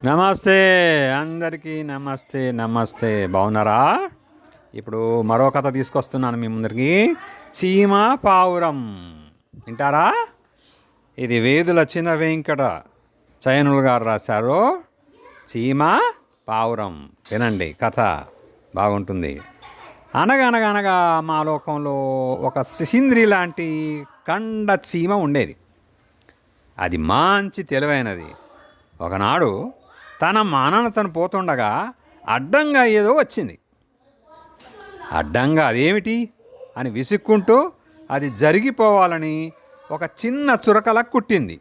నమస్తే అందరికీ నమస్తే నమస్తే బాగున్నారా? ఇప్పుడు మరో కథ తీసుకొస్తున్నాను మీ ముందరికి. చీమ పావురం వింటారా? ఇది వేదుల చిన్న వెంకట చయనులు గారు రాశారు. చీమ పావురం వినండి, కథ బాగుంటుంది. అనగనగనగా మా లోకంలో ఒక శిశింద్రి లాంటి కండ చీమ ఉండేది. అది మంచి తెలివైనది. ఒకనాడు తన మానన తను పోతుండగా అడ్డంగా ఏదో వచ్చింది. అడ్డంగా అదేమిటి అని విసుక్కుంటూ అది జరిగిపోవాలని ఒక చిన్న చురకల కుట్టింది.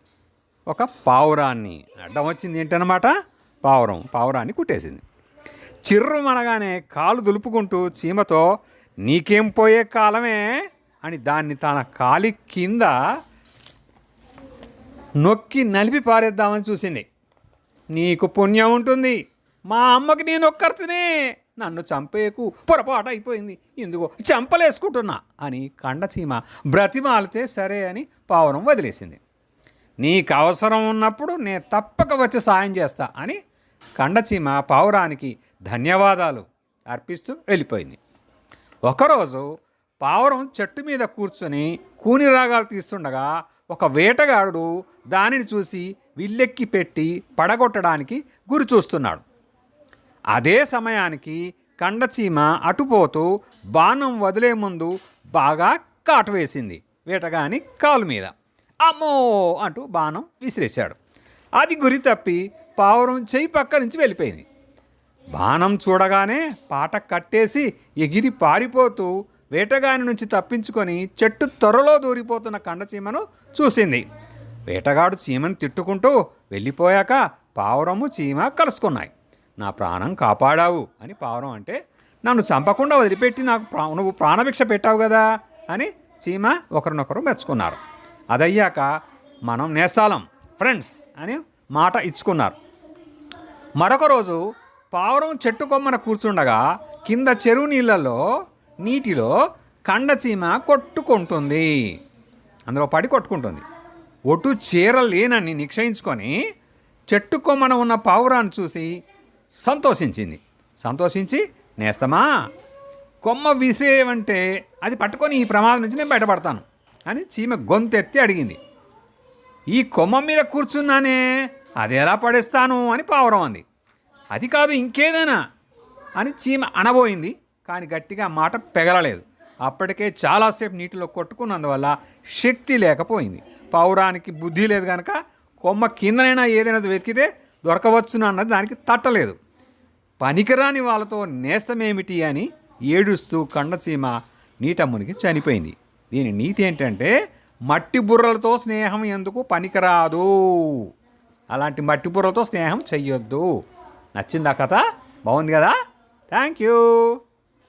ఒక పావురాన్ని అడ్డం వచ్చింది ఏంటన్నమాట. పావురాన్ని కుట్టేసింది. చిర్రుమనగానే కాలు దులుపుకుంటూ చీమతో నీకేం పోయే కాలమే అని దాన్ని తన కాలి కింద నొక్కి నలిపి పారేద్దామని చూసింది. నీకు పుణ్యం ఉంటుంది, మా అమ్మకి నేను ఒక్కరితేనే, నన్ను చంపేకు, పొరపాటు అయిపోయింది, ఇందుకో చంపలేసుకుంటున్నా అని కండచీమ బ్రతిమాలితే సరే అని పావురం వదిలేసింది. నీకు అవసరం ఉన్నప్పుడు నేను తప్పక వచ్చి సాయం చేస్తా అని కండచీమ పావురానికి ధన్యవాదాలు అర్పిస్తూ వెళ్ళిపోయింది. ఒకరోజు పావురం చెట్టు మీద కూర్చొని కూని రాగాలు తీస్తుండగా ఒక వేటగాడు దానిని చూసి విల్లెక్కి పెట్టి పడగొట్టడానికి గురి చూస్తున్నాడు. అదే సమయానికి కండచీమ అటుపోతూ బాణం వదిలే ముందు బాగా కాటు వేసింది వేటగాని కాలు మీద. అమ్మో అంటూ బాణం విసిరేశాడు. అది గురి తప్పి పావురం చెయ్యి పక్క నుంచి వెళ్ళిపోయింది. బాణం చూడగానే పాట కట్టేసి ఎగిరి పారిపోతూ వేటగాని నుంచి తప్పించుకొని చెట్టు త్వరలో దూరిపోతున్న కండచీమను చూసింది. వేటగాడు చీమను తిట్టుకుంటూ వెళ్ళిపోయాక పావురము చీమ కలుసుకున్నాయి. నా ప్రాణం కాపాడావు అని పావురం అంటే, నన్ను చంపకుండా వదిలిపెట్టి నాకు నువ్వు ప్రాణభిక్ష పెట్టావు కదా అని చీమ ఒకరినొకరు మెచ్చుకున్నారు. అదయ్యాక మనం నేస్తాలం ఫ్రెండ్స్ అని మాట ఇచ్చుకున్నారు. మరొక రోజు పావురం చెట్టు కొమ్మన కూర్చుండగా కింద చెరువు నీటిలో కండచీమ కొట్టుకుంటుంది. అందులో పడి కొట్టుకుంటుంది. ఒటు చీర లేనని నిక్షయించుకొని చెట్టు కొమ్మన ఉన్న పావురాన్ని చూసి సంతోషించి నేస్తమా, కొమ్మ విసిరేయమంటే అది పట్టుకొని ఈ ప్రమాదం నుంచి నేను బయటపడతాను అని చీమ గొంతెత్తి అడిగింది. ఈ కొమ్మ మీద కూర్చున్నానే, అది ఎలా పడేస్తాను అని పావురం అంది. అది కాదు ఇంకేదైనా అని చీమ అనబోయింది, కానీ గట్టిగా మాట పెగలలేదు. అప్పటికే చాలాసేపు నీటిలో కొట్టుకున్నందువల్ల శక్తి లేకపోయింది. పావురానికి బుద్ధి లేదు కనుక కొమ్మ కిందనైనా ఏదైనా వెతికితే దొరకవచ్చును అన్నది దానికి తట్టలేదు. పనికిరాని వాళ్ళతో నేస్తమేమిటి అని ఏడుస్తూ కండచీమ నీట మునిగి చనిపోయింది. దీని నీతి ఏంటంటే, మట్టి బుర్రలతో స్నేహం ఎందుకు పనికిరాదు, అలాంటి మట్టి బుర్రలతో స్నేహం చెయ్యొద్దు. నచ్చిందా కథ? బాగుంది కదా? Thank you.